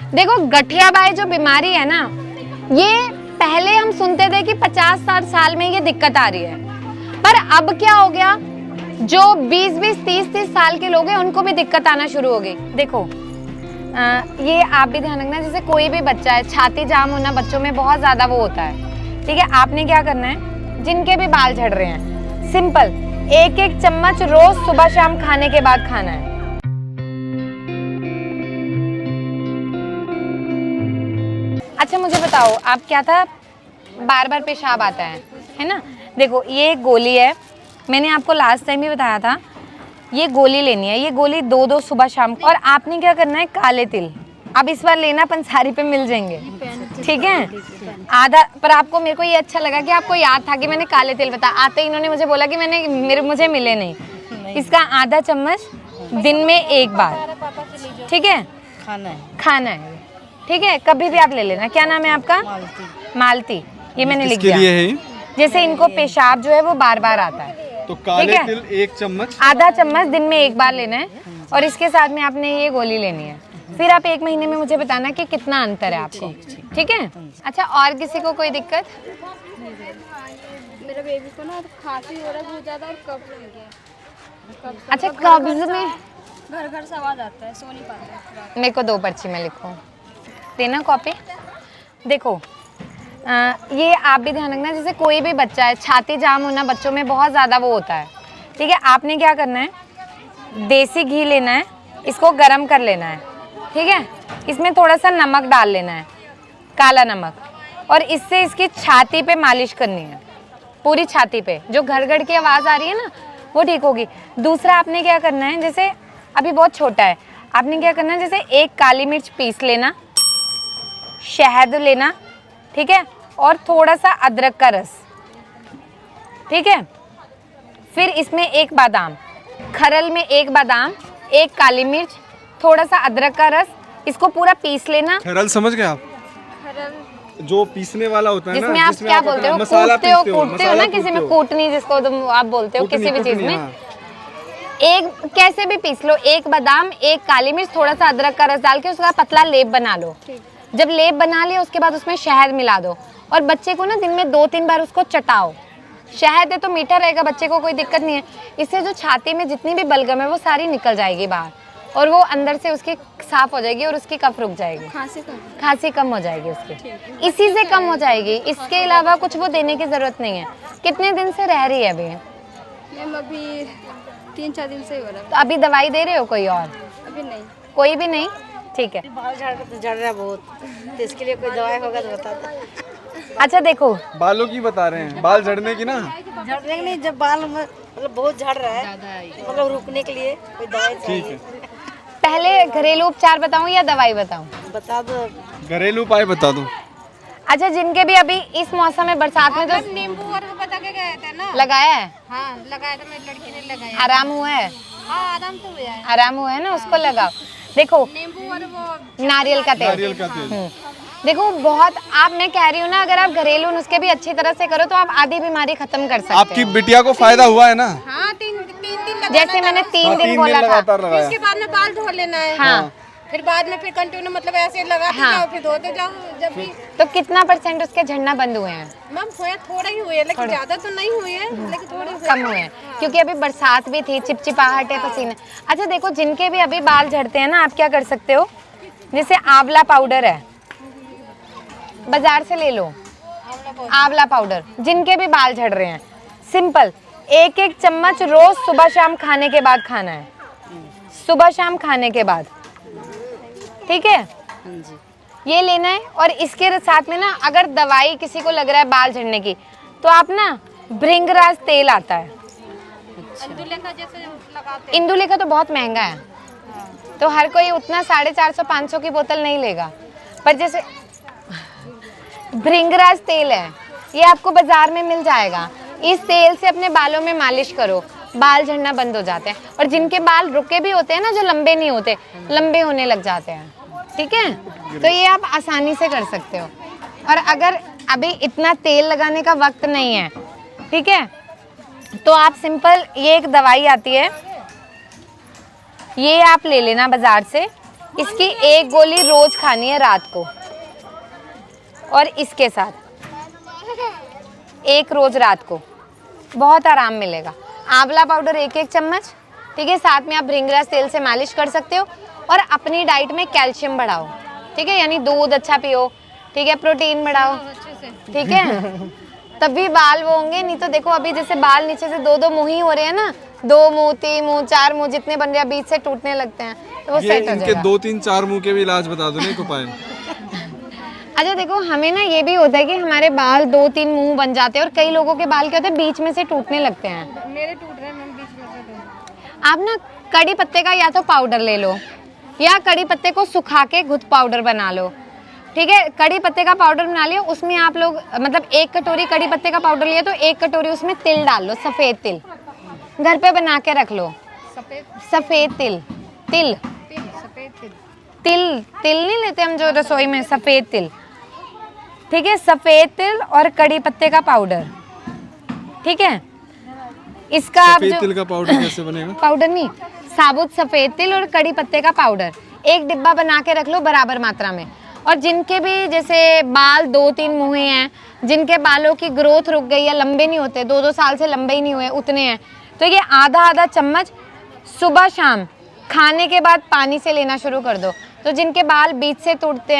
देखो गठियाबाई जो बीमारी है ना, ये पहले हम सुनते थे कि 50-60 साल में ये दिक्कत आ रही है, पर अब क्या हो गया, जो 20-20, 30-30 साल के लोग हैं उनको भी दिक्कत आना शुरू हो गई। देखो ये आप भी ध्यान रखना, जैसे कोई भी बच्चा है, छाती जाम होना बच्चों में बहुत ज्यादा वो होता है, ठीक है। आपने क्या करना है, जिनके भी बाल झड़ रहे हैं, सिंपल 1-1 चम्मच रोज सुबह शाम खाने के बाद खाना है। अच्छा मुझे बताओ, आप क्या था, बार बार पेशाब आता है ना। देखो ये गोली है, मैंने आपको लास्ट टाइम भी बताया था, ये गोली लेनी है, ये गोली 2-2 सुबह शाम। और आपने क्या करना है, काले तिल अब इस बार लेना, पंसारी पे मिल जाएंगे, ठीक है। आधा, पर आपको, मेरे को ये अच्छा लगा कि आपको याद था कि मैंने काले तिल बताया, आते ही इन्होंने मुझे बोला कि मुझे मिले नहीं। इसका आधा चम्मच दिन में 1 बार, ठीक है, खाना है, ठीक है। कभी भी आप ले लेना। क्या नाम है आपका? मालती। ये मैंने लिख दिया है। जैसे इनको पेशाब जो है वो बार बार आता है, तो काले तिल 1 चम्मच, आधा चम्मच दिन में 1 बार लेना है, और इसके साथ में आपने ये गोली लेनी है। फिर आप 1 महीने में मुझे बताना कि कितना अंतर है आपको, ठीक है। अच्छा, और किसी को कोई दिक्कत? मेरे बेबी को ना खांसी हो रहा है बहुत ज्यादा, और कफ लग गया। अच्छा, कब्ज में घर घर से आवाज आता है, सो नहीं पाता। मेरे को 2 पर्ची में लिखो, देना कॉपी। देखो ये आप भी ध्यान रखना, जैसे कोई भी बच्चा है, छाती जाम होना बच्चों में बहुत ज़्यादा वो होता है, ठीक है। आपने क्या करना है, देसी घी लेना है, इसको गरम कर लेना है, ठीक है। इसमें थोड़ा सा नमक डाल लेना है, काला नमक, और इससे इसकी छाती पे मालिश करनी है, पूरी छाती पे। जो घड़ की आवाज़ आ रही है ना, वो ठीक होगी। दूसरा आपने क्या करना है, जैसे अभी बहुत छोटा है, आपने क्या करना है, जैसे 1 काली मिर्च पीस लेना, शहद लेना, ठीक है, और थोड़ा सा अदरक का रस, ठीक है। फिर इसमें 1 बादाम, खरल में 1 बादाम, 1 काली मिर्च, थोड़ा सा अदरक का रस, इसको पूरा पीस लेना। खरल समझ गए आप? खरल जो पीसने वाला होता है ना, जिसमें आप क्या बोलते हो, कूटते हो ना, किसी में कूटनी जिसको तुम आप बोलते हो, किसी भी चीज में। हाँ। एक कैसे भी पीस लो, 1 बादाम, 1 काली मिर्च, थोड़ा सा अदरक का रस डाल के उसका पतला लेप बना लो। जब लेप बना लिया उसके बाद उसमें शहद मिला दो, और बच्चे को ना दिन में 2-3 बार उसको चटाओ। शहद है तो मीठा रहेगा, बच्चे को कोई दिक्कत नहीं है। इससे जो छाती में जितनी भी बलगम है वो सारी निकल जाएगी बाहर, और वो अंदर से उसकी साफ हो जाएगी, और उसकी कफ रुक जाएगी, खांसी कम हो जाएगी उसकी, इसी से कम हो जाएगी। इसके अलावा कुछ वो देने की जरूरत नहीं है। कितने दिन से रह रही है अभी? मैम अभी 3-4 दिन से ही हो रहा है। तो अभी दवाई दे रहे हो कोई और? अभी नहीं। कोई भी नहीं, ठीक है। बाल झड़ रहा है बहुत, तो इसके लिए कोई दवाई होगा तो बता दो। अच्छा देखो, बालों की बता रहे हैं, बाल झड़ने की ना, झड़ने के नहीं, जब बाल मतलब बहुत झड़ रहा है, मतलब रुकने के लिए कोई दवाई ठीक चाहिए। है। पहले घरेलू उपचार बताऊं या दवाई बताऊं? बता दो। घरेलू उपाय बता दो। अच्छा, जिनके भी अभी इस मौसम में बरसात में तो नींबू और वो बता के गए थे ना। लगाया है, हाँ लगाया था, मेरी लड़की ने लगाया। आराम हुआ है? हाँ आराम तो हुआ है। आराम हुआ है ना, उसको लगाओ। देखो नींबू और वो नारियल का तेल, नारियल का तेल। देखो बहुत, आप, मैं कह रही हूँ ना, अगर आप घरेलू नुस्खे भी अच्छी तरह से करो तो आप आधी बीमारी खत्म कर सकते आपकी हो। बिटिया को फायदा हुआ है ना? हाँ 3 दिन लगाना जैसे मैंने 3 दिन 3 बोला था, लगातार लगाया। इसके बाद में बाल धो लेना है। हाँ, फिर बाद में फिर कंटिन्यू मतलब ऐसे लगाते हाँ। जाओ, फिर धोते जाओ। जब भी तो कितना % उसके झड़ना बंद हुए हैं? मैम हुए थोड़ा ही हुए है, लेकिन ज्यादा तो नहीं हुए है, लेकिन थोड़े हुए कम हुए हैं, क्योंकि अभी बरसात भी थी, चिपचिपाहट है, पसीना। अच्छा देखो, जिनके भी अभी बाल झड़ते हैं ना, आप क्या कर सकते हो, जैसे आंवला पाउडर है, बाजार से ले लो आंवला पाउडर। जिनके भी बाल झड़ रहे हैं, सिंपल 1-1 चम्मच रोज सुबह शाम खाने के बाद खाना है, सुबह शाम खाने के बाद, ठीक है। ये लेना है, और इसके साथ में ना, अगर दवाई किसी को लग रहा है बाल झड़ने की, तो आप ना भृंगराज तेल आता है, इंदुलेखा जैसे लगाते इंदुलेखा तो बहुत महंगा है, तो हर कोई उतना 450-500 की बोतल नहीं लेगा, पर जैसे भृंगराज तेल है, ये आपको बाजार में मिल जाएगा। इस तेल से अपने बालों में मालिश करो, बाल झड़ना बंद हो जाते हैं। और जिनके बाल रुके भी होते हैं ना, जो लंबे नहीं होते, लंबे होने लग जाते हैं, ठीक है। तो ये आप आसानी से कर सकते हो। और अगर अभी इतना तेल लगाने का वक्त नहीं है, ठीक है, तो आप सिंपल, ये एक दवाई आती है, ये आप ले लेना बाजार से, इसकी एक गोली रोज खानी है रात को, और इसके साथ एक रोज रात को, बहुत आराम मिलेगा। आंवला पाउडर 1-1 चम्मच, ठीक है। साथ में आप भृंगराज तेल से मालिश कर सकते हो, और अपनी डाइट में कैल्शियम बढ़ाओ, ठीक है, यानी दूध अच्छा पियो, ठीक है, प्रोटीन बढ़ाओ, ठीक है, तभी बाल वो होंगे। नहीं तो देखो अभी जैसे बाल नीचे से 2-2 मुंह ही हो रहे हैं ना, 2 मुंह, 3 मुंह, 4 मुंह जितने बन रहे हैं बीच से टूटने लगते हैं, तो वो ये सेट हो इनके जाएगा। 2-3-4 मुंह के भी इलाज बता दो ना, एक उपाय। अच्छा देखो, हमें ना ये भी होता है कि हमारे बाल 2-3 मुंह बन जाते हैं, और कई लोगों के बाल क्या होते हैं बीच में से टूटने लगते हैं। मेरे टूट रहे हैं मैम बीच में से। आप ना कड़ी पत्ते का या तो पाउडर ले लो, या कड़ी पत्ते को सुखा के घुट पाउडर बना लो, ठीक है। कड़ी पत्ते का पाउडर बना लियो, उसमें आप लोग मतलब 1 कटोरी कड़ी पत्ते का पाउडर लिया तो 1 कटोरी उसमें तिल डाल लो, सफ़ेद तिल घर पे बना के रख लो। सफ़ेद तिल, तिल सफेद तिल। तिल तिल नहीं लेते हम जो रसोई में, सफ़ेद तिल, ठीक है। सफ़ेद तिल और कड़ी पत्ते का पाउडर, ठीक है। इसका आप सफेद जो तिल का पाउडर कैसे बनेगा? पाउडर नहीं, साबुत सफ़ेद तिल और कड़ी पत्ते का पाउडर 1 डिब्बा बना के रख लो बराबर मात्रा में। और जिनके भी जैसे बाल 2-3 मुँहे हैं, जिनके बालों की ग्रोथ रुक गई है, लंबे नहीं होते, 2-2 साल से लंबे ही नहीं हुए उतने हैं, तो ये आधा चम्मच सुबह शाम खाने के बाद पानी से लेना शुरू कर दो। तो जिनके बाल बीच से टूटते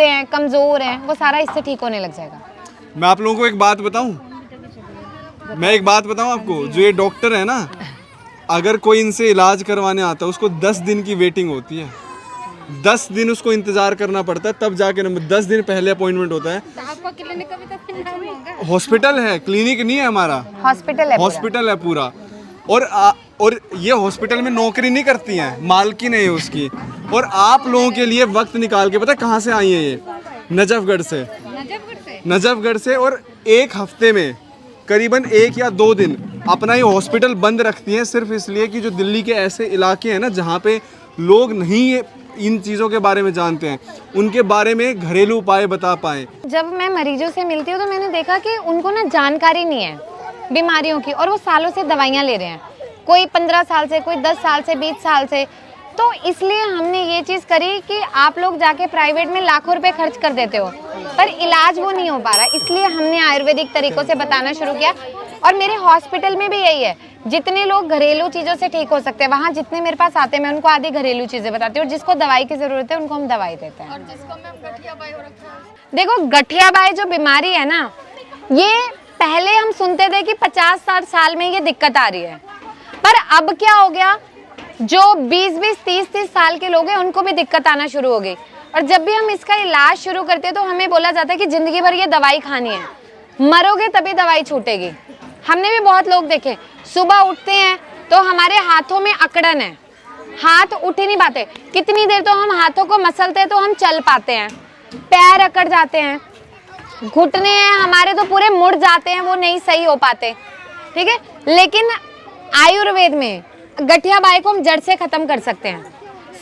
हैं, कमज़ोर हैं, वो सारा इससे ठीक होने लग जाएगा। मैं आप लोगों को एक बात बताऊं, मैं एक बात बताऊं आपको, जो ये डॉक्टर है ना, अगर कोई इनसे इलाज करवाने आता है उसको 10 दिन की वेटिंग होती है, 10 दिन उसको इंतजार करना पड़ता है, तब जाके नंबर 10 दिन पहले अपॉइंटमेंट होता है। तो आपका क्लिनिक का भी तो नाम होगा। हॉस्पिटल है, क्लिनिक नहीं है हमारा, हॉस्पिटल है पूरा। हॉस्पिटल है पूरा। और ये हॉस्पिटल में नौकरी नहीं करती हैं, मालकिन है ये उसकी। और आप लोगों के लिए वक्त निकाल के, पता है कहाँ से आई है ये? नजफगढ़ से। नजफगढ़ से। और 1 हफ्ते में करीबन 1 या 2 दिन अपना ये हॉस्पिटल बंद रखती हैं, सिर्फ इसलिए कि जो दिल्ली के ऐसे इलाके हैं ना जहाँ पे लोग नहीं इन चीज़ों के बारे में जानते हैं, उनके बारे में घरेलू उपाय बता पाएँ। जब मैं मरीजों से मिलती हूँ तो मैंने देखा कि उनको ना जानकारी नहीं है बीमारियों की, और वो सालों से दवाइयाँ ले रहे हैं, कोई 15 साल से, कोई 10 साल से, 20 साल से। तो इसलिए हमने ये चीज़ करी कि आप लोग जाके प्राइवेट में लाखों रुपए खर्च कर देते हो, पर इलाज वो नहीं हो पा रहा, इसलिए हमने आयुर्वेदिक तरीकों से बताना शुरू किया। और मेरे हॉस्पिटल में भी यही है, जितने लोग घरेलू चीज़ों से ठीक हो सकते हैं, वहाँ जितने मेरे पास आते हैं मैं उनको आधी घरेलू चीज़ें बताती हूँ, और जिसको दवाई की ज़रूरत है उनको हम दवाई देते हैं। और जिसको मैम गठिया बाई हो रखा है। देखो गठिया बाई जो बीमारी है ना, ये पहले हम सुनते थे कि 50-60 साल में ये दिक्कत आ रही है, पर अब क्या हो गया, जो 20-20, 30-30 साल के लोग हैं उनको भी दिक्कत आना शुरू हो गई। और जब भी हम इसका इलाज शुरू करते हैं तो हमें बोला जाता है कि जिंदगी भर ये दवाई खानी है, मरोगे तभी दवाई छूटेगी। हमने भी बहुत लोग देखे, सुबह उठते हैं तो हमारे हाथों में अकड़न है, हाथ उठ ही नहीं पाते, कितनी देर तो हम हाथों को मसलते हैं तो हम चल पाते हैं, पैर अकड़ जाते हैं, घुटने हैं हमारे तो पूरे मुड़ जाते हैं, वो नहीं सही हो पाते, ठीक है। लेकिन आयुर्वेद में गठिया बाई को हम जड़ से खत्म कर सकते हैं।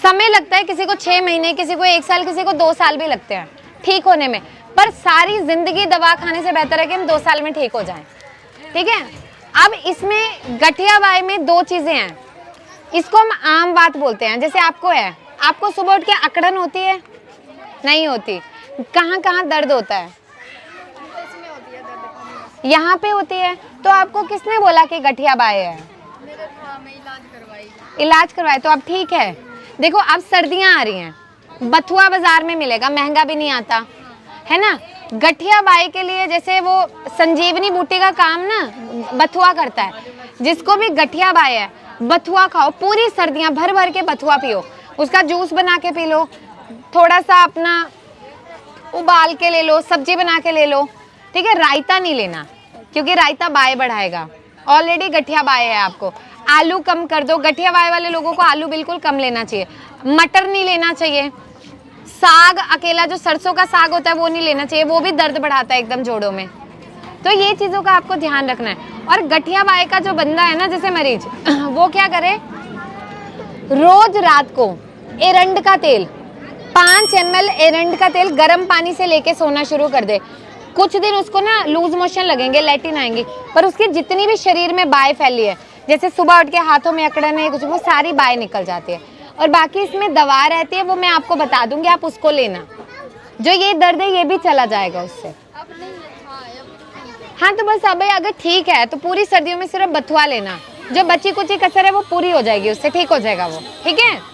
समय लगता है, किसी को 6 महीने, किसी को 1 साल, किसी को 2 साल भी लगते हैं ठीक होने में, पर सारी जिंदगी दवा खाने से बेहतर है कि हम 2 साल में ठीक हो जाएं, ठीक है। अब इसमें गठिया बाई में 2 चीजें हैं, इसको हम आम बात बोलते हैं। जैसे आपको है, आपको सुबह उठ के अकड़न होती है? नहीं होती। कहाँ कहाँ दर्द होता है? यहाँ पे होती है। तो आपको किसने बोला कि गठिया बाई है? इलाज करवाए तो अब ठीक है। देखो अब सर्दियाँ आ रही हैं, बथुआ बाजार में मिलेगा, महंगा भी नहीं आता है ना। गठिया बाई के लिए जैसे वो संजीवनी बूटी का काम ना बथुआ करता है, जिसको भी गठिया बाई है बथुआ खाओ, पूरी सर्दियाँ भर भर के बथुआ पियो, उसका जूस बना के पी लो, थोड़ा सा अपना उबाल के ले लो, सब्जी बना के ले लो, ठीक है। रायता नहीं लेना क्योंकि रायता बाई बढ़ाएगा, ऑलरेडी गठिया बाई है आपको। आलू कम कर दो, गठिया बाई वाले लोगों को आलू बिल्कुल कम लेना चाहिए, मटर नहीं लेना चाहिए, साग अकेला जो सरसों का साग होता है वो नहीं लेना चाहिए, वो भी दर्द बढ़ाता है एकदम जोड़ों में। तो ये चीज़ों का आपको ध्यान रखना है। और गठिया बाई का जो बंदा है ना, जैसे मरीज, वो क्या करे, रोज रात को एरंड का तेल 5 ml एरंड का तेल गर्म पानी से लेके सोना शुरू कर दे। कुछ दिन उसको ना लूज मोशन लगेंगे, लैटिन आएंगी, पर उसकी जितनी भी शरीर में बाई फैली है, जैसे सुबह उठ के हाथों में अकड़न है कुछ, वो सारी बाई निकल जाती है। और बाकी इसमें दवा रहती है, वो मैं आपको बता दूंगी, आप उसको लेना। जो ये दर्द है ये भी चला जाएगा उससे। अब नहीं है, हाँ अब हाँ तो बस अब अगर ठीक है तो पूरी सर्दियों में सिर्फ बथुआ लेना, जो बची कुची कसर है वो पूरी हो जाएगी, उससे ठीक हो जाएगा वो, ठीक है।